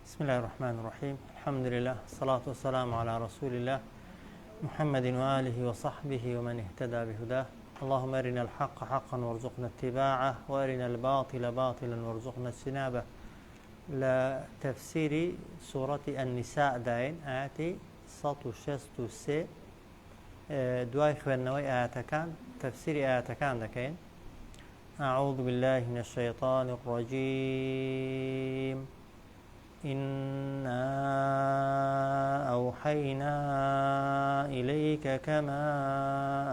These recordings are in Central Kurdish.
بسم الله الرحمن الرحيم. الحمد لله، الصلاة والسلام على رسول الله محمد وآله وصحبه ومن اهتدى بهداه. اللهم أرنا الحق حقا وارزقنا اتباعه، وأرنا الباطل باطلا وارزقنا اجتنابه. لتفسير سورة النساء داين آياتي 163 دواي خوێندنەوەی ئاياتەکان تفسير ئاياتەکان دەکەین. أعوذ بالله من الشيطان الرجيم. إنا أوحينا إليك كما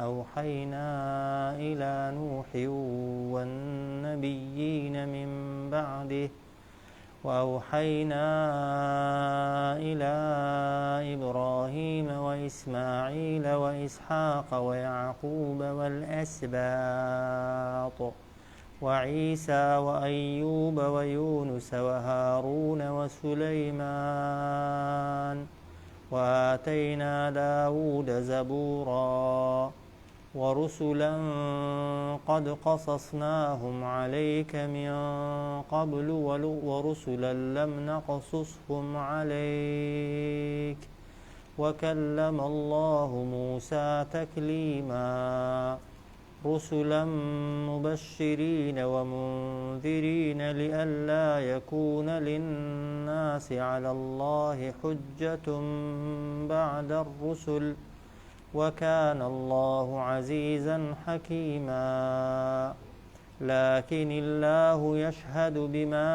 أوحينا إلى نوح والنبيين من بعده وأوحينا إلى إبراهيم وإسماعيل وإسحاق ويعقوب والأسباط وعيسى وأيوب ويونس وهارون وسليمان وآتينا داود زبورا ورسلا قد قصصناهم عليك من قبل ورسلا لم نقصصهم عليك وكلم الله موسى تكليما رسلا مبشرين ومنذرين لئلا يكون للناس على الله حجة بعد الرسل وكان الله عزيزا حكيما لكن الله يشهد بما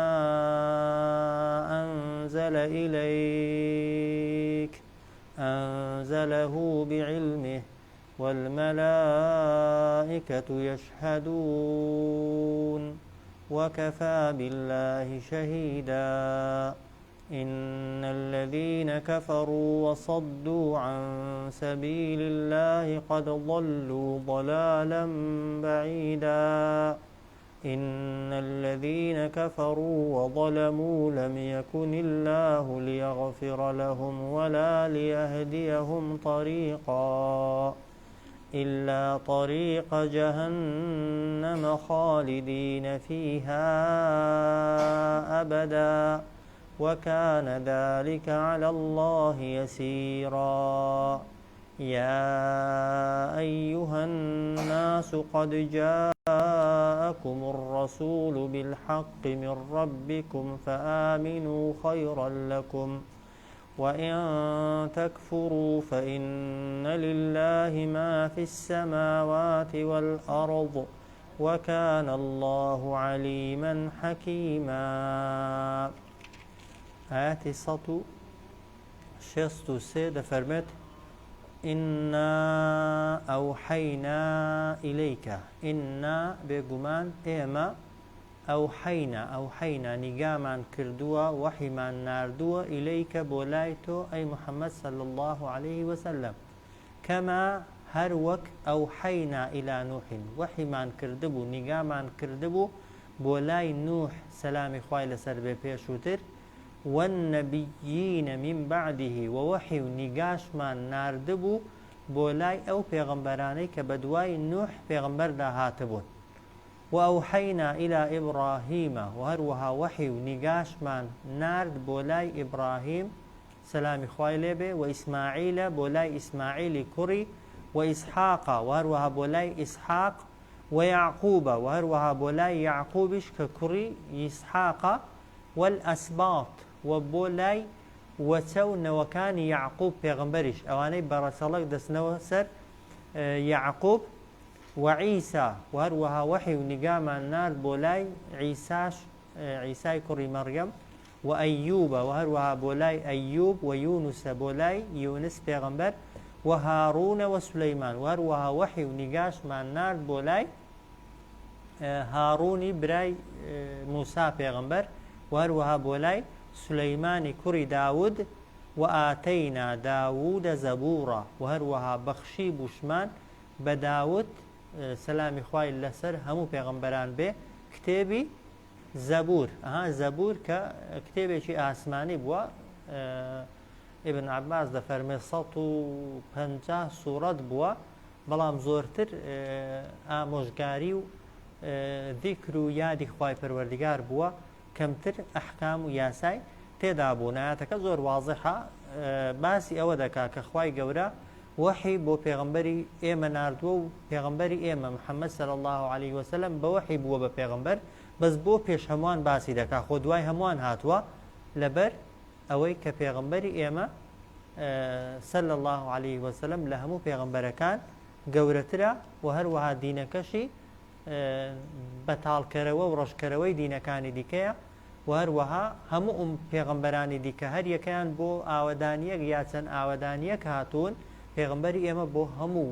أنزل إليك أنزله بعلمه والملائكة يشهدون وكفى بالله شهيدا إن الذين كفروا وصدوا عن سبيل الله قد ضلوا ضلالا بعيدا إن الذين كفروا وظلموا لم يكن الله ليغفر لهم ولا ليهديهم طريقا إلا طريق جهنم خالدين فيها أبدا وكان ذلك على الله يسيرا يا أيها الناس قد جاءكم الرسول بالحق من ربكم فآمنوا خيرا لكم وإن تكفروا فإن لله ما في السماوات والأرض وكان الله عليما حكيما. آياتي 163 دفرمت إنا أوحينا إليك. إنا بقمان إما أوحينا نقامان كردوا وحيمان ناردوا إليك بولايتو أي محمد صلى الله عليه وسلم كما هروك أوحينا إلى نوح وحيمان كردبو نقامان كردبو بولاي نوح سلام إخوائي لسر بيشوتر والنبيين من بعده ووحي نقاش من ناردبو بولاي أو پیغمبراني كبدواي نوح پیغمبر دا هاتبون وأوحينا إلى إبراهيم وهروها وحي نقاش من نارد بولاي إبراهيم سلام إخوائي لبه وإسماعيل بولاي إسماعيل كري وإسحاق وهروها بولاي إسحاق ويعقوب وهروها بولاي يعقوبش ككري إسحاق والأسباط وبولاي وتون وكان يعقوب پیغمبرش اواني برسالك دسنو سر يعقوب وعيسى وهروها وحي ونقام النار بولاي عيسى كري مريم وأيوب وهروها بولاي أيوب ويونس بولاي يونس پیغمبر وهارون وسليمان وهروها وحي ونقاش مع النار بولاي هاروني براي موسى پیغمبر وهروها بولاي سليمان كري داود وآتينا داود زبورا وهروها بخشي بوشمان بداود سلام إخوائي لسر همو پیغمبران به كتابي زبور زبور ككتابي شي آسماني بوا ابن عباس ده فرمي 150 سورة بوا بلام زورتر آموشگاري و ذكر و يادي خواهي پروردگار بوا كمتر أحكام و ياساي تێدا بوو نایەتەکە زۆر واضحە باسی ئەوە دەکا کە خوای گەورە وحی بۆ پێغەمبەری ئێمە ناردووە و پێغەمبەری ئێمە محەممەد صلی الله عليه وسلم بە وحی بووە بە پێغەمبەر بەس بۆ پێش هەمووان باسی دەکا خۆ دوای هەمووان هاتووە لەبەر ئەوەی کە پێغەمبەری ئێمە صلی الله عليه وسلم لە هەموو پێغەمبەرەکان گەورەترە و هەروەها دینەکەشی بەتاڵکەرەوە و ڕەشکەرەوەی دینەکانی دیکەیە و هەروەها هەموو پێغەمبەرانی دیکە هەر یەکەیان بۆ ئاوەدانیەک یا چەند ئاوەدانیەک هاتوون پێغەمبەری ئێمە بۆ هەموو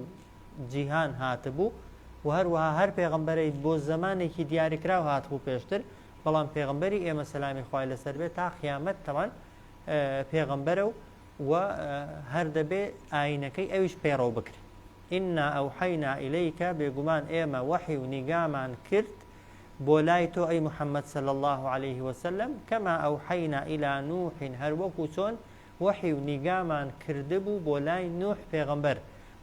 جیهان هاتبوو و هەروەها هەر پێغەمبەرەی بۆ زمانێکی دیاریکراو هاتبوو پێشتر بەڵام پێغەمبەری ئێمە سەلامی خوای لەسەر بێت تا قیامەت تەمان پێغەمبەرە و هەر دەبێ ئاینەکەی ئەویش پێڕەو بکرێت ئینا ئەوحەینا ئیلەیکە بێگومان ئێمە وحی و نیگامان کرد بۆ لای تۆ ئەی محەممەد صلی الله عليه وسلم کەما ئەوحەینا ئیلا نوح هەر وەکو چۆن وحی و نیگامان کردبوو بۆ لای نوح پێغەمبەر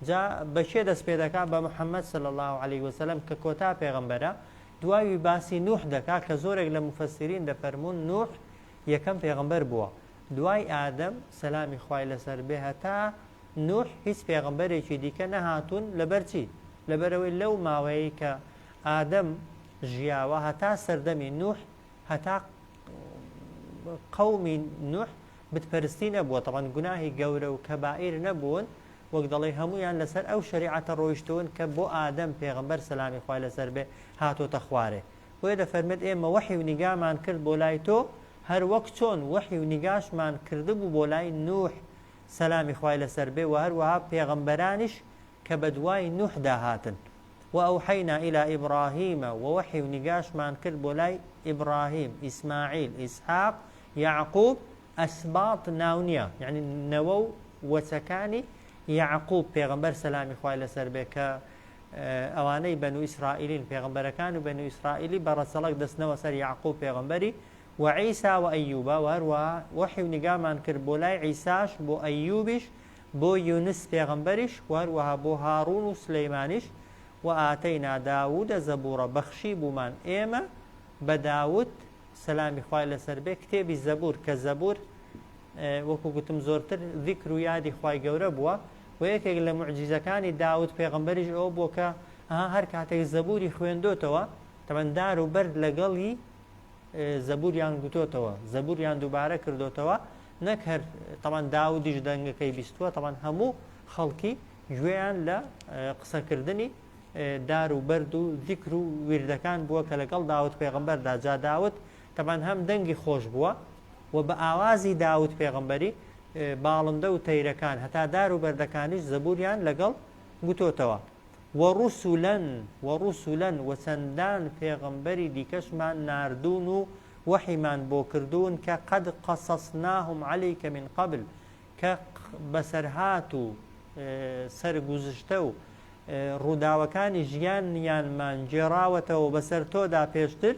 جا بەشێ دەست پێ دەکا بە محەممەد صلی الله عليه وسلم کە کۆتا پێغەمبەرە دوای باسی نوح دەکا کە زۆرێک لە مفەسرین دەفەرمون نوح یەکەم پێغەمبەر بووە دوای ئادەم سەلامی خوای لەسەر بێ هەتا نوح هیچ پێغەمبەرێکی دیکە نەهاتوون لەبەر چی لەبەرەوەی لەو ماوەیە کە ئادەم ژیاوە هەتا سەردەمی نوح هەتا قەومی نوح بتپەرستی نەبووە تەڵەن گوناهی گەورە و کەبائیر نەبوون وەک دەڵێ هەمویان لەسەر ئەو شەریعەتە ڕۆیشتون کە بۆ ئادەم پێغەمبەر سەلامی خوای لەسەر بێ هاتۆتە خوارێ وێ دەفەرمێت ئێمە وحی و نیگامان کرد بۆ لای تۆ هەر وەک چۆن وحی و نیگاشمان کردبوو بۆ لای نوح سەلامی خوای لەسەر بێ و هەروەها پێغەمبەرانیش کە بە دوای نوح داهاتن و ئەوحەینا ئیلا ئیبراهیمە و وحی و نیگاشمان کرد بۆ لای ئیبراهیم ئیسماعیل ئیسحاق یعقوب ئەسباط ناونیە یعنی نەوە و وەچەکانی یعقوب پێغەمبەر سەلامی خوای لەسەر بێ کە ئەوانەی بەنو ئیسرائیلین پێغەمبەرەکان و بەنو ئیسرائیلی بەڕەسەڵک دەستنەوە سەر یعقوب پێغەمبەری و عیسا و ئەیوبە و هەروەها وحی و نیگامان کرد بۆ لای عیساش بۆ ئەیوبیش بۆ یونس پێغەمبەریش و هەروەها بۆ هاڕون و سلەیمانیش و ئاتەینا داوودە زەبوورە بەخشی بوومان ئێمە بە داود سەلامی خوای لەسەر بێ کتێبی زەبور کە زەبور وەکو گوتم زۆرتر ذیکر و یادی خوای گەورە بووە و یەکێک لە موعجیزەکانی داود پێغەمبەریش ئەوە بووە کە هەر کاتێک زەبوری خوێندۆتەوە تەمەن دار و بەرد لەگەڵی زەبوریان گوتۆتەوە زەبوریان دووبارە کردوتەوە نەک هەر تەمان داودیش دەنگەکەی بیستووە تەمان هەموو خەڵکی گوێیان لە قسەکردنی دار و بەرد و ذیکر و ویردەکان بووە کە لەگەڵ داود پێغەمبەردا جا داود تەمان هەم دەنگی خۆش بووە و بە ئاوازی داود پێغەمبەری باڵندە و تەیرەکان هەتا دار و بەردەکانیش زەبوریان لەگەڵ گوتۆتەوە وەڕوسولەن و چەندان پێغەمبەری دیکەشمان ناردوون و وحیمان بۆ کردوون کە قەد قەسەسناهم عەلەیکە من قەبل کە بەسەرهات و سەرگوزشتە و ڕووداوەکانی ژیانیانمان جێڕاوەتەوە بەسەر تۆدا پێشتر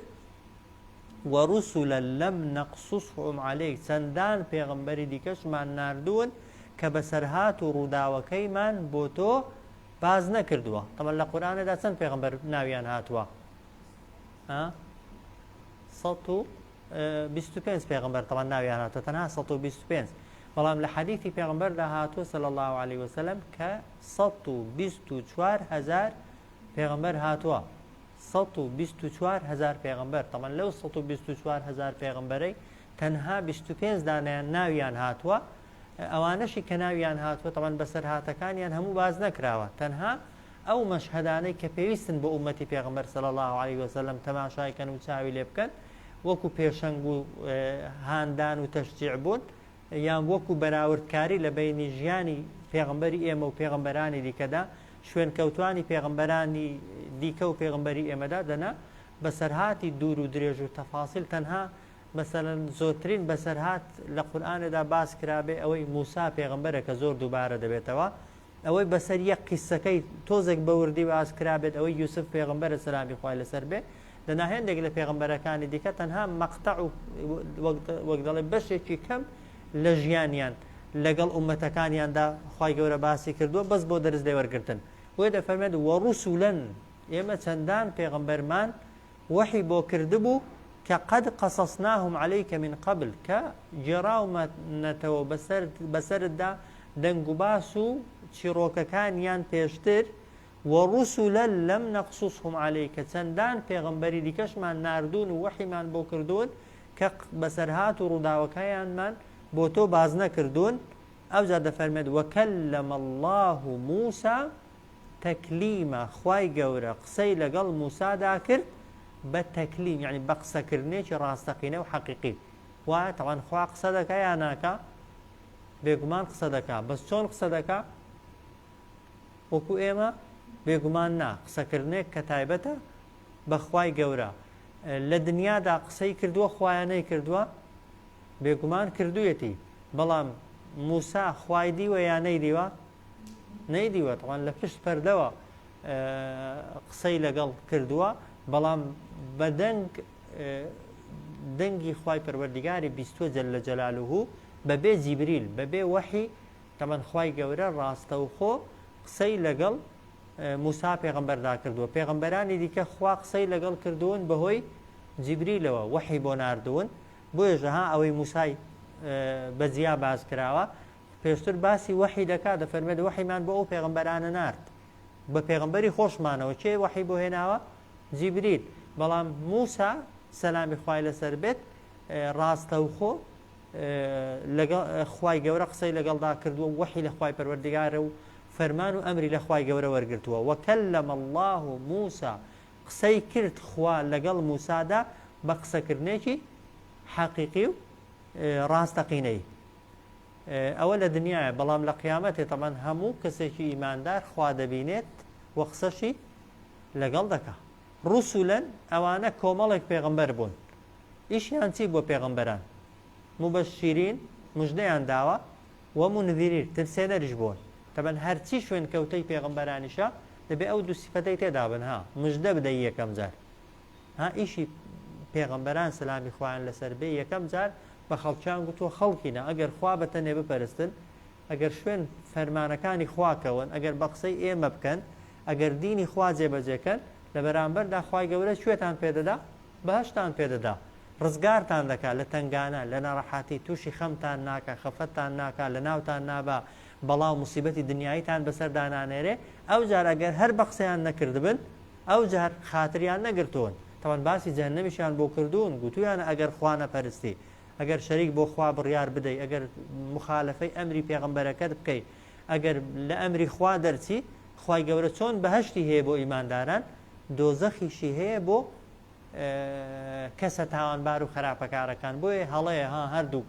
وەڕوسولە لەم نەقسوسهم عەلەیک چەندان پێغەمبەری دیکەشمان ناردوون کە بەسەرهات و ڕووداوەکەیمان بۆ تۆ باز نەکردووە تەمەن لە قورئانەدا چەند پێغەمبەر ناویان هاتووە 125 پێغەمبەر تەمەن ناویان هاتووە تەنها 125 بەڵام لە حەدیثی پێغەمبەردا هاتووە صلی الله عليه وسلم کە 124,000 پێغەمبەر هاتووە 124,000 پێغەمبەر تەمەن لەو 124,000 پێغەمبەرەی تەنها 25 دانیان ناویان هاتووە ئەوانەشی کە ناویان هاتووە تەمەن بەسەر هاتەکانیان هەموو باز نەکراوە تەنها ئەو مەشهەدانەی کە پێویستن بۆ ئومەتی پێغەمبەر صلی الله عليه وسلم تەماشایکەن و چاوی لێ بکەن وەکو پێشەنگ و هاندان و تەشجیع بوون یان وەکو بەراوردکاری لە بینی ژیانی پێغەمبەری ئێمە و پێغەمبەرانی دیکەدا شوێن کەوتوانی پێغەمبەرانی دیکە و پێغەمبەری ئێمەدا دەنا بەسەرهاتی دوور و درێژ و تەفاسیل تەنها مەسەلەن زۆرترین بەسەرهات لە قورئانەدا باس کرابێ ئەوەی موسا پێغەمبەرە کە زۆر دووبارە دەبێتەوە ئەوەی بەسەر یەک قیسەکەی تۆزێک بە وردی باس کرابێت ئەوەی یوسف پێغەمبەرە سەلامی خوای لەسەر بێ لەنا هێندێک لە پێغەمبەرەکانی دیکە تەنها مەقتەع و وەک دەڵێ بەشێکی کەم لە ژیانیان لەگەڵ ئومەتەکانیاندا خوای گەورە باسی کردووە بەس بۆ دەرز لێوەرگرتن وێ دەفەرمێت وەڕوسولەن ئێمە چەندان پێغەمبەرمان وحی بۆ کردبوو کە قەد قەسەسناهم عەلەیکە من قەبل کە گێڕاومەتەوە بەسەرتدا دەنگ و باس و چیرۆکەکانیان پێشتر وەڕوسولەن لەم نەقسوسهم عەلەیکە چەندان پێغەمبەری دیکەشمان ناردوون و وەحیمان بۆ کردوون کە بەسەرهات و ڕووداوەکەیانمان بۆ تۆ باز نەکردوون ئەوجا دەفەرمێت وەکەلەمە الله موسا تەکلیمە خوای گەورە قسەی لەگەڵ موسادا کرد بە تەکلیم یعنی بە قسەکردنێکی ڕاستەقینە و حەقیقی وایە تەوان خوا قسە دەکا یان ناکا بێگومان قسە دەکا بەس چۆن قسە دەکا وەکو ئێمە بێگومان نا قسەکردنێک کە تایبەتە بە خوای گەورە لە دنیادا قسەی کردووە خوایانەی کردووە بێگومان کردوویەتی بەڵام موسا خوای دیوە یان نەیدیوە نەیدیوە تەوان لە پشت پەردەوە قسەی لەگەڵ کردووە بەڵام بە دەنگی خوای پەروەردیگاری بیستوە جەلە جەلالوهو بەبێ جیبریل بەبێ وەحی تەمەن خوای گەورە ڕاستەوخۆ قسەی لەگەڵ موسا پێغەمبەردا کردووە پێغەمبەرانی دیکە خوا قسەی لەگەڵ کردوون بەهۆی جیبریلەوە وەحی بۆ ناردوون بۆیەژە ها ئەوەی موسای بەجیا باز کراوە پێشتر باسی وەحی دەکات دەفەرمێت وەحیمان بۆ ئەو پێغەمبەرانە نارد بە پێغەمبەری خۆشمانەوە چێ وەحی بۆ هێناوە جیبریل بەڵام موسا سەلامی خوای لەسەر بێت ڕاستەوخۆ خوای گەورە قسەی لەگەڵدا کردووە وەحی لە خوای پەروەردیگارە و فەرمان و ئەمری لە خوای گەورە وەرگرتووە وەکەلەمە الله موسا قسەی کرد خوا لەگەڵ موسادا بە قسەکردنێکی حەقیقی و ڕاستەقینەی ئەوە لە دنیاە بەڵام لە قیامەتێ تەمان هەموو کەسێکی ئیماندار خوا دەبینێت و قسەشی لەگەڵ دەکا ڕوسولەن ئەوانە کۆمەڵێک پێغەمبەر بوون ئیشیان چی بۆ پێغەمبەران مبەشیرین مژدەیان داوە و منذیرین ترسێنەریش بوون تەبەن هەرچی شوێن کەوتەی پێغەمبەرانیشە دەبێ ئەو دوو سیفەتەی تێدا بن ها مژدە بدەی یەکەم جار ها ئیشی پێغەمبەران سەلامی خوایان لەسەر بێ یەکەم جار بە خەڵکیان گوتووە خەڵکینە ئەگەر خوا بەتەنێ بپەرستن ئەگەر شوێن فەرمانەکانی خواکەون ئەگەر بە قسەی ئێمە بکەن ئەگەر دینی خوا جێبەجێکەن لە بەرامبەردا خوای گەورە کوێتان پێدەدا بەهەشتان پێدەدا ڕزگارتان دەکات لە تنگانە لە ناڕەحاتی تووشی خەمتان ناکە خەفەتتان ناکە لە ناوتان نابا بەڵاو موسیبەتی دنیاییتان بەسەردانانێرێ ئەو جار ئەگەر هەر بە قسەیان نەکردبن ئەو جار خاتریان نەگرتوون تەوان باسی جەهەنەمیشیان بۆ کردوون گوتویان ئەگەر خوا نەپەرستی ئەگەر شەریک بۆ خوا بڕیار بدەیت ئەگەر مخالفەی ئەمری پێغەمبەرەکەت بکەیت ئەگەر لە ئەمری خوا دەرچی خوای گەورە چۆن بەهەشتی هەیە بۆ ئیمانداران دۆزەخیشی هەیە بۆ کەسە تاوانبار و خراپەکارەکان بۆیە هەڵەیە ها هەردوو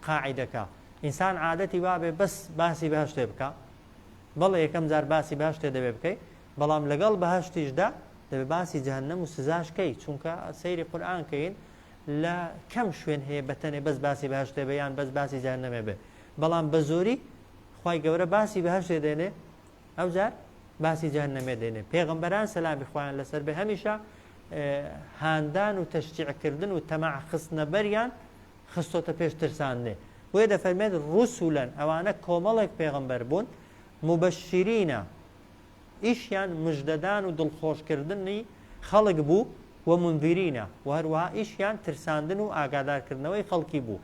قاعیدەکە ئینسان عادەتی وابێ بەس باسی بەهەشتێ بکە بەڵێ یەکەم جار باسی بەهەشتێ دەبێ بکەیت بەڵام لەگەڵ بەهەشتیشدا دەبێ باسی جەهەنەم و سزاشکەی چونکە سەیری قورئان کەین لە کەم شوێن هەیە بەتەنێ بەس باسی بەهەشتێ بێ یان بەس باسی جەهەنەمێ بێ بەڵام بە زۆری خوای گەورە باسی بەهەشتێ دێنێ ئەو جار باسی جەهەنەمێ دێنێ پێغەمبەران سەلامی خوایان لەسەر بێ هەمیشە هاندان و تەشجیعکردن و تەماع خستنە بەریان خستۆتە پێش ترساندنێ بۆیە دەفەرمێت ڕوسولەن ئەوانە کۆمەڵێک پێغەمبەر بوون مبەشیرینە ئیشیان مژدەدان و دڵخۆشکردنی خەڵک بوو و منذیرینە و هەروەها ئیشیان ترساندن و ئاگادارکردنەوەی خەڵکی بوو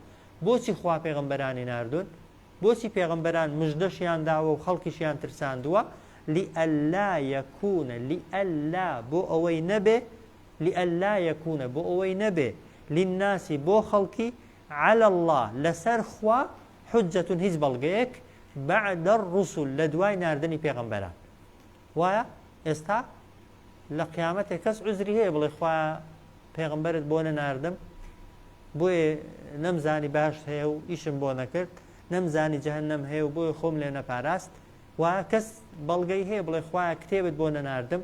بۆچی خوا پێغەمبەرانی ناردوون بۆچی پێغەمبەران مژدەشیان داوە و خەڵکیشیان ترساندووە لئەلا یەکونە لئەلا بۆ ئەوەی نەبێ لئەلا یەکونە بۆ ئەوەی نەبێ للناسی بۆ خەڵکی على الله لەسەر خوا حجەتون هیچ بەڵگەیەک بعد الرسل لە دوای ناردنی پێغەمبەران وایە ئێستا لە قیامەتێک کەس عوزری هەیە بڵێ خوایە پێغەمبەرت بۆ نەناردم بۆیە نەمزانی باشت هەیە و ئیشم بۆ نەکرد نەمزانی جەهەنەم هەیە و بۆیە خۆم لێ نەپاراست وایە کەس بەڵگەی هەیە بڵێ خوایە کتێبت بۆ نەناردم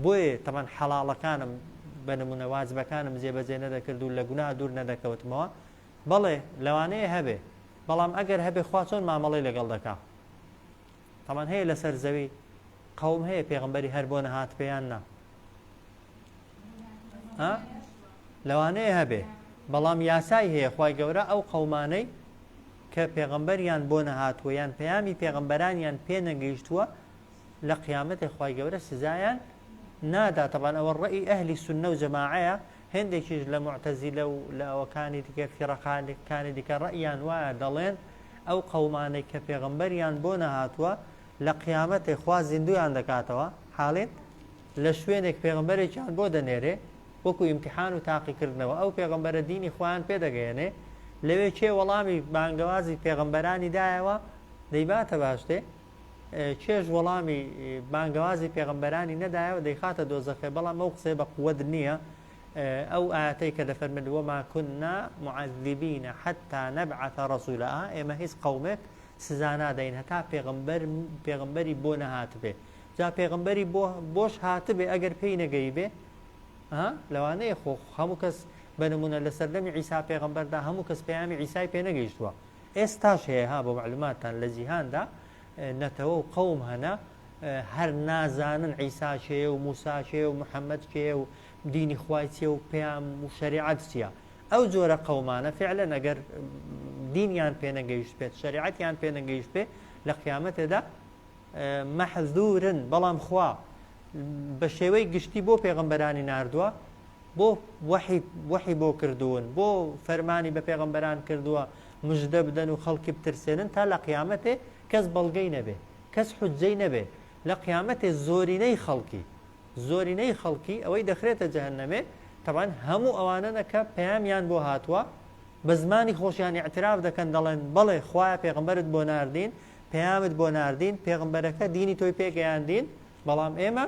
بۆیە تەمان حەڵاڵەکانم بە نمونە واجبەکانم جێبەجێ نەدەکرد و لە گوناه دوور نەدەکەوتمەوە بەڵێ لەوانەیە هەبێ بەڵام ئەگەر هەبێ خوا چۆن مامەڵەی لەگەڵ دەکا تەمان هەیە لەسەر زەوی قەوم هەیە پێغەمبەری هەر بۆ نەهات پێیان نا لەوانەیە هەبێ بەڵام یاسای هەیە خوای گەورە ئەو قەومانەی کە پێغەمبەریان بۆ نەهاتووە یان پەیامی پێغەمبەرانیان پێ نەگەیشتووە لە قیامەتێ خوای گەورە سزایان نادا تەبان ئەوە ڕەئی ئەهلی سوننە و جەماعەیە هەندێکیش لە معتەزیلە و لە ئەوەکانی دیکە فیڕەقانەکانی دیکە ڕەئیان وایە دەڵێن ئەو قەومانەی کە پێغەمبەریان بۆ نەهاتووە لە قیامەتێ خوا زیندویان دەکاتەوە حاڵێن لە شوێنێک پێغەمبەرێکیان بۆ دەنێرێ وەکو ئیمتیحان و تاقیکردنەوە ئەو پێغەمبەرە دینی خۆیان پێدەگەیەنێ لەوێ چێ وەڵامی بانگەوازی پێغەمبەرانی دایەوە دەیباتە باشتێ چێژ وەڵامی بانگەوازی پێغەمبەرانی نەدایەوە دەیخاتە دۆزەخێ بەڵام ئەو قسەی بە قووەت نییە ئەو ئاەتەی کە دەفەرمێت وەما كنا معذبین حتى نبعث رسولا ئێمە هیچ قەومێک سزا نادەین هەتا پێغەمبەری بۆ نەهاتبێ جا پێغەمبەری بۆش هاتبێ ئەگەر پێی نەگەی بێ لەوانەیە خۆ هەموو کەس بەنمونە لە سەردەمی عیسا پێغەمبەردا هەموو کەس پەیامی عیسای پێ نەگەیشتووە ئێستاش هەیە ها بۆ معلوماتان لە جیهاندا نەتەوە و قەوم هەنا هەر نازانن عیسا چێە و موسا چێە و محەممەد چێە و دینی خوای چێ و پێیان و شریعەت چیە ئەو جۆرە قەومانە فعلەن ئەگەر دینیان پێ نەگەیشت بێت شریعەتیان پێ نەگەیشت بێ لە قیامەتێدا مەحذورن بەڵام خوا بە شێوەی گشتی بۆ پێغەمبەرانی ناردووە بۆ وحی بۆ کردوون بۆ فەرمانی بە پێغەمبەران کردووە مژدە بدەن و خەڵکی بترسێنن تا لە قیامەتێ کەس بەڵگەی نەبێ کەس حجەی نەبێ لە قیامەتێ زۆرینەی خەڵکی ئەوەی دەخرێتە جەهەنەمێ طبعاً هەموو ئەوانە کە پەیامیان بۆ هاتووە بە زمانی خۆشیان اعتراف دەکەن دەڵێن بەڵێ خوایە پێغەمبەرت بۆ ناردین پەیامت بۆ ناردین پێغەمبەرەکە دینی تۆی پێگەیاندین بەڵام ئێمە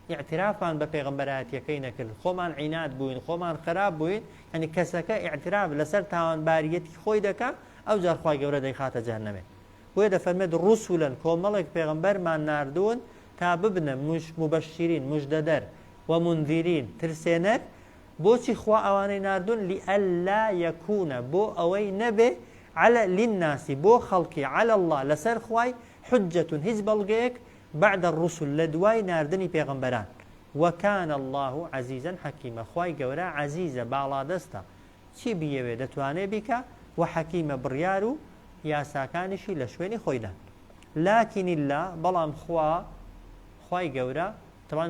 اعترافان بە پێغەمبەرایەتیەکەی نەکرد خۆمان عینات بووین خۆمان خراپ بووین ئەنی کەسەکە اعتراف لەسەر تاوانباریەتی خۆی دەکا ئەو جار خوای گەورە دەیخاتە جەهەنەمێ بۆیە دەفەرمێت ڕوسولەن کۆمەڵێک پێغەمبەرمان ناردوون تا ببنە مبەشیرین مژدەدەر و منذیرین ترسێنەر بۆچی خوا ئەوانەی ناردوون لئەلا یەکونە بۆ ئەوەی نەبێ على للناس بۆ خەڵکی على الله لەسەر خوای حجەتون هیچ بەڵگەیەک بعد الرسل لە دوای ناردنی پێغەمبەران وكان الله عزيزا حكيما خوای گەورە عزیزە باڵادەستە چی بیەوێ دەتوانێ بیکە و حەکیمە بڕیار و یاساکانیشی لە شوێنی خۆیدان لكن الله بەڵام خوای گەورە طبعا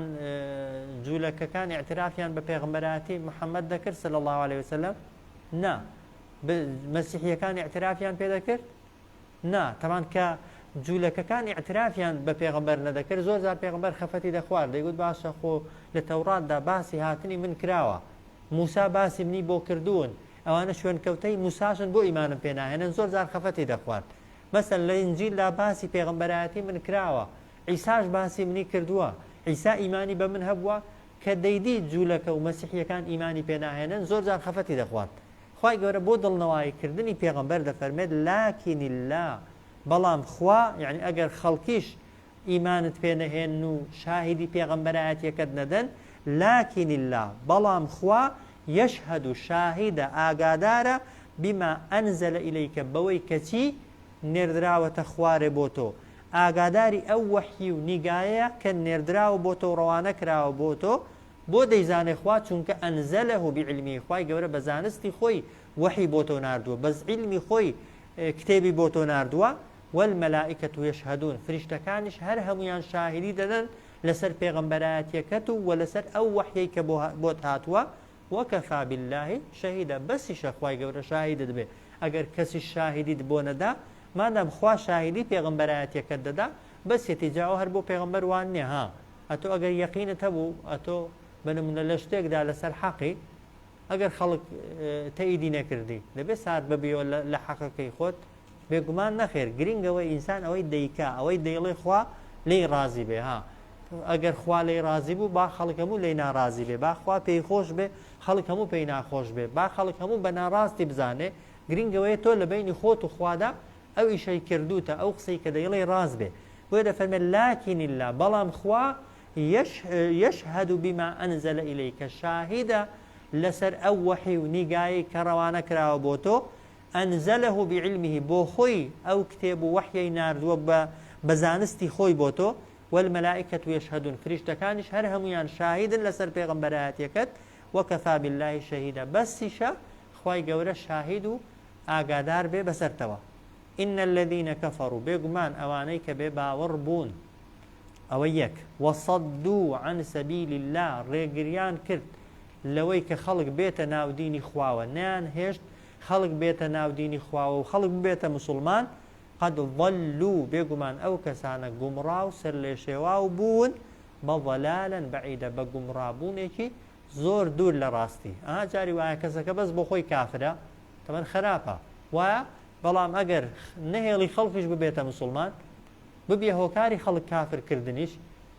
جوولەکەکان اعترافیان بە پێغەمبەراتی محەممەد دەکرد صلی الله عليه وسلم نا مەسیحیەکان اعترافیان پێ دەکرد نا طبعا کە جوولەکەکان اعترافیان بە پێغەمبەر نەدەکرد زۆر جار پێغەمبەر خەفەتی دەخوارد دەیگوت باشە خۆ لە تەوراتدا باسی هاتنی من کراوە موسا باسی منی بۆ کردوون ئەوانە شوێنکەوتەی موساشن بۆ ئیمانم پێ ناهێنن زۆر جار خەفەتی دەخوارد مەسەن لە ئینجیلدا باسی پێغەمبەراتی من کراوە عیساش باسی منی کردووە عیسا ئیمانی بە من هەبووە کە دەیدی جوولەکە و مەسیحیەکان ئیمانی پێ ناهێنن زۆر جار خەفەتی دەخوارد خوای گەورە بۆ دڵنەواییکردنی پێغەمبەر دەفەرمێت لكن الله بەڵام خوا یعنی ئەگەر خەڵکیش ئیمانت پێ نەهێن و شاهدی پێغەمبەرایەتیەکەت نەدەن لكن الله بەڵام خوا يشهد شاهدە ئاگادارە بما أنزل إليك بەوەی کەچی نێردراوەتە خوارێ بۆ تۆ ئاگاداری ئەو وەحی و نیگایە کە نێردراوە بۆ تۆ ڕەوانە کراوە بۆ تۆ بۆ دەیزانێ خوا چونکە ئەنزەلەه بعلمی خوای گەورە بە زانستی خۆی وەحی بۆ تۆ ناردووە بەس علمی خۆی کتێبی بۆ تۆ ناردووە والمەلائکەة یەشهەدون فریشتەکانیش هەر هەمویان شاهدی دەدەن لەسەر پێغەمبەرایەتیەکەت و لەسەر ئەو وەحیەی کە بۆت هاتووە وەکەفا بالله شەهیدە بەسیشە خوای گەورە شاهیدت بێ ئەگەر کەسی شاهدیت بۆ نەدا مادام خوا شاهدی پێغەمبەرایەتیەکەت دەدا بەسێتی جاوە هەر بۆ پێغەمبەر وان نییە ها ئەتۆ ئەگەر یەقینت هەبوو ئەتۆ بنمونە لە شتێکدا لەسەر حەقی ئەگەر خەڵک تەئیدی نەکردی دەبێت سات ببیەوە لە حەقەکەی خۆت بێگومان نەخێر گرنگەوەی ئینسان ئەوەی دەیکا ئەوەی دەیڵێ خوا لێی ڕازی بێ ها ئەگەر خوا لێی ڕازی بوو با خەڵک هەموو لێی ناڕازی بێ با خوا پێی خۆش بێ خەڵک هەموو پێی ناخۆش بێ با خەڵک هەموو بە ناڕاستی بزانێ گرنگەوەی تۆ لە بینی خۆت و خوادا ئەو ئیشەی کردوتە ئەو قسەی کە دەیڵێ ڕاز بێ بۆیە دەفەرمێت لكن الله بەڵام خوا يشهد بما أنزل إليك شاهدة لسر أو وحي ونقاي كروانك راوبوتو أنزله بعلمه بو خوي أو كتاب وحي ناردو بزانستي خوي بوتو والملائكة يشهدون فريشتا كانش هرهم يان شاهدا لسر پیغمبرات يكت وكفى بالله شهيدا بس شا خوي قورا شاهدو آقادار بي بسرتوا إن الذين كفروا بيقمان أوانيك بباوربون أويك وصدوا عن سبيل الله ريقريان كرت لەوەی کە خەڵک بێتە ناو دینی خواوە نیان هێشت خەڵک بێتە ناو دینی خواوە و خەڵک بێتە مسلمان قەد ضەلوا بێگومان ئەو کەسانە گومڕا و سەر لێ شێواو بوون بە ضەلالەن بەعیدە بە گومڕابوونێکی زۆر دوور لە ڕاستی. جاری وایە کەسەکە بەس بۆ خۆی کافرە تەمەن خراپە وایە، بەڵام ئەگەر نەهێڵی خەڵکیش ببێتە مسلمان ببێ هۆکاری خەڵک کافرکردنیش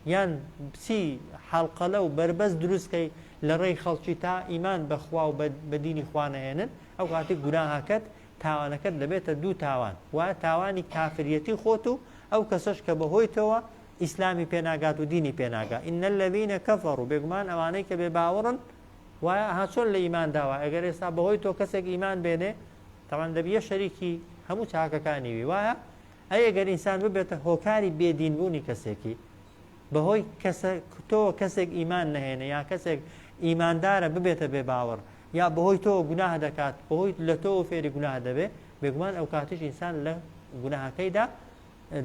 یان بچی حەڵقەلە و بربەست دروستکەی لە ڕێی خەڵکی تا ئیمان بەخوا و بە دینی خوا نەهێنن ئەو کاتی گوناهاکەت تاوانەکەت دەبێتە دوو تاوان وایە تاوانی کافریەتی خۆت و ئەو کەسەش کە بەهۆیتەوە ئیسلامی پێناگات و دینی پێناگا. ئین الذین کەفەڕوا بێگومان ئەوانەی کە بێباوەڕن وایە چۆن لە ئیمان داوە ئەگەر ئێستا بەهۆی تۆ کەسێک ئیمان بێنێ تەوان دەبیە شەریکی هەموو چاکەکانی وی وایە ئەگەر ئینسان ببێتە هۆکاری بێدینبوونی کەسێکی بەهۆی تۆ کەسێک ئیمان نەهێنێ یا کەسێک ئیماندارە ببێتە بێباوەڕ یا بەهۆی تۆ گوناه دەکات بەهۆی لە تۆ فێری گوناه دەبێ بێگومان ئەو کاتیش ئینسان لە گوناهەکەیدا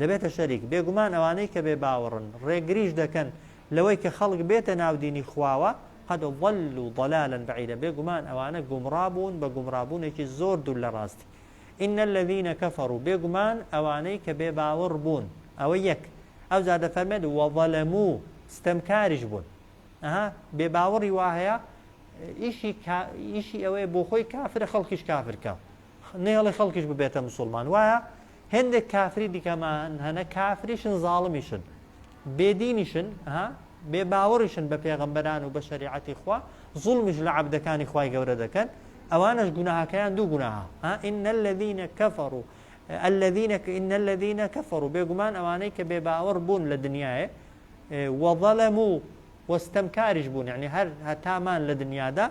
دەبێتە شەریک. بێگومان ئەوانەی کە بێباوەڕن ڕێگریش دەکەن لەوەی کە خەڵک بێتە ناو دینی خواوە قەد ضەلوا ضەلالەن بەعیدە بێگومان ئەوانە گومڕابوون بە گومڕابوونێکی زۆر دوور لە ڕاستی. ئین الذین کەفەڕوا بێگومان ئەوانەی کە بێباوەڕ بوون ئەوە یەک ئەو جا دەفەرمێت وەظەلەموو ستەمکاریش بوون بێباوەڕی وا هەیە ئیشی ئەوەیە بۆ خۆی کافرە خەڵکیش کافرکە نێڵی خەڵکیش ببێتە مسلمان وایە هەندێک کافری دیکەمان هەنە کافریشن زاڵمیشن بێدینیشن بێباوەڕیشن بە پێغەمبەران و بە شەریعەتی خوا زوڵمیش لە عەبدەکانی خوای گەورە دەکەن ئەوانش گوناهەکەیان دوو گوناهە ئین الذین کەفەڕوا ئین الذین کەفەڕوا بێگومان ئەوانەی کە بێباوەڕ بوون لە دنیایە وەظەلەموو وەستەمکاریش بوون یعنی هەر هەتامان لە دنیادا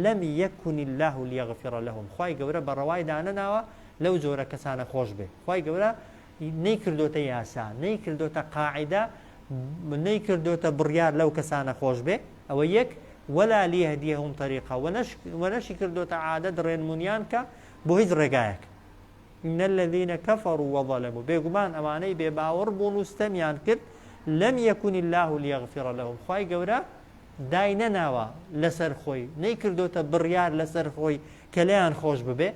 لەم یەکن الله لیەغفر لەهم خوای گەورە بە ڕەوای دانەناوە لەو جۆرە کەسانە خۆش بێ خوای گەورە نەیکردۆتە یاسا نەیکردۆتە قاعیدە نەیکردۆتە بڕیار لەو کەسانە خۆش بێ ئەوە یەک وەلا لیهدیەهم طەریقا وەنەشی کردۆتە عادەت ڕێنمونیان کە بۆ هیچ ڕێگایەک. ئین الذین کەفەڕوا وەظەلەموو بێگومان ئەوانەی بێباوەڕ بوون و ستەمیان کرد لەم یەکن الله لیەغفر لەهم خوای گەورە دای نەناوە لەسەر خۆی نەیکردۆتە بڕیار لەسەر خۆی کە لێیان خۆش ببێ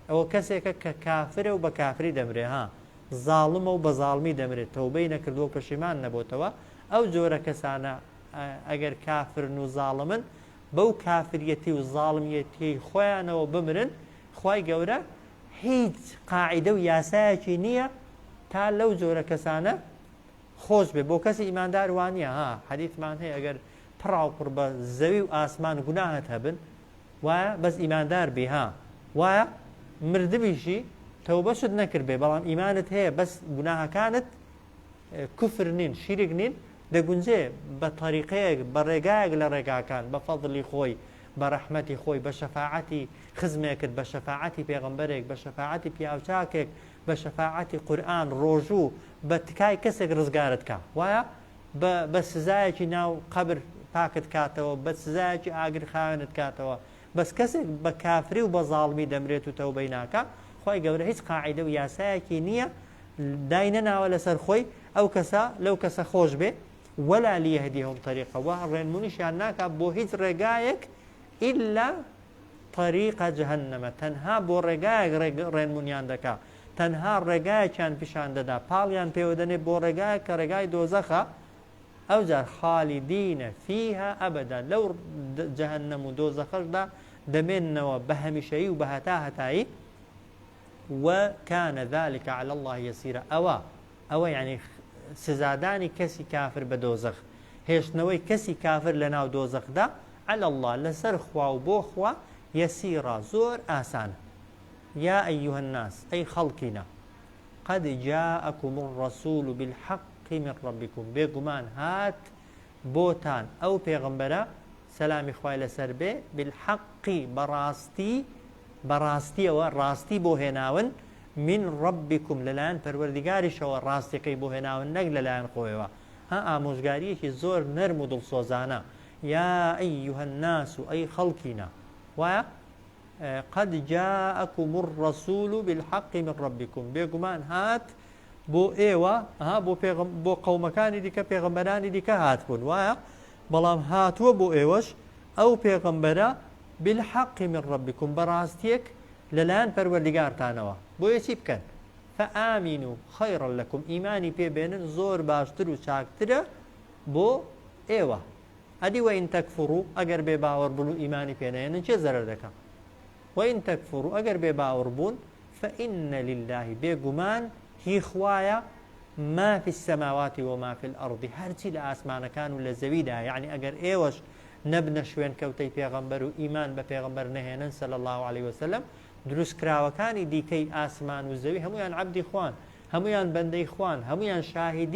ئەوە کەسێکە کە کافرە و بە کافری دەمرێ زاڵمە و بە زاڵمی دەمرێت تەوبەی نەکردووە پەشیمان نەبووتەوە ئەو جۆرە کەسانە ئەگەر کافرن و زاڵمن بەو کافریەتی و زاڵمیەتی خۆیانەوە بمرن خوای گەورە هیچ قاعیدە و یاسایەکی نییە تا لەو جۆرە کەسانە خۆش بێ بۆ کەسی ئیماندار وانە حەدیثمان هەیە ئەگەر پڕاوپڕ بە زەوی و ئاسمان گوناهت هەبن وایە بەس ئیماندار بێ وایە مردبیشی تەوبەشت نەکرد بێ بەڵام ئیمانت هەیە بەس گوناهەکانت کوفر نین شیرک نین دەگونجێ بە طەریقەیەک بە ڕێگایەک لە ڕێگاکان بە فەضلی خۆی بە ڕەحمەتی خۆی بە شەفاعەتی خزمێکت بە شەفاعەتی پێغەمبەرێک بە شەفاعەتی پیاوچاکێک بە شەفاعەتی قورئان ڕۆژوو بە تکای کەسێک ڕزگارت کا وایە بە سزایەکی ناو قەبر پاکت کاتەوە بە سزایەکی ئاگر خاوێنت کاتەوە بەس کەسێک بە کافری و بە زاڵمی دەمرێت و تەوبەی ناکە خوای گەورە هیچ قاعیدە و یاسایەکی نییە دای نەناوە لەسەر خۆی ئەو کەسە لەو کەسە خۆش بێ وەلا لیهدیهم طەریقا وە ڕێنمونیشیان ناکات بۆ هیچ ڕێگایەک ئیلا طەریقە جەهەنەمە تەنها بۆ ڕێگایەک ڕێنمونیان دەکا تەنها ڕێگایەکیان پیشان دەدا پاڵیان پێوەدەنێ بۆ ڕێگایەک کە ڕێگای دۆزەخە ئەو جار خالیدینە فیها ئەبەدا لەو جەهەنەم و دۆزەخەشدا دەمێننەوە بە هەمیشەیی و بە هەتایی وكان ذلك على الله يسيرا ئەوە یعنی سزادانی کەسی کافر بە دۆزەخ هێشتنەوەی کەسی کافر لە ناو دۆزەخدا على الله لەسەر خوا و بۆ خوا يسيرا زۆر ئاسانە. يا أيها الناس أي خەڵکینە قد جاءكم الرسول بالحق من ربكم بێگومان هات بۆتان ئەو پێغەمبەرە سەلامی خوای لەسەر بێ بالحەقی بەڕاستیەوە ڕاستی بۆ هێناون من ربكم لەلایەن پەروەردگاریشەوە ڕاستیەکەی بۆ هێناون نەک لەلایەن خۆیەوە ئامۆژگاریەکی زۆر نەرم و دڵسۆزانە. يا أيها الناس أي خەڵکینە وایە قد جاءكم الرسول بالحق من ربكم بێگومان هات بۆ ئێوە بۆ قەومەکانی دیکە پێغەمبەرانی دیکە هات بوون وایە بەڵام هاتووە بۆ ئێوەش ئەو پێغەمبەرە بالحق من ربكم بەڕاستیەک لەلایەن پەروەردگارتانەوە بۆیە چی بکەن فآمنوا خيرا لكم ئیمانی پێبێنن زۆر باشتر و چاکترە بۆ ئێوە ئەدی وئین تەکفڕوا ئەگەر بێ باوەڕ بوون و ئیمانی پێنەهێنن چێ زەرەر دەکەن وئین تەکفڕوا ئەگەر بێ باوەڕ بوون فإن لله بێگومان هی خوایە ما في السماوات وما في الأرض هەرچی لە ئاسمانەکان و لە زەویدا یعنی ئەگەر ئێوەش نەبنە شوێن کەوتەی پێغەمبەر و ئیمان بە پێغەمبەر نەهێنن صلی الله عليه وسلم دروستکراوەکانی دیکەی ئاسمان و زەوی هەمویان عەبدی خوان هەمویان بەندەی خوان هەمویان شاهدی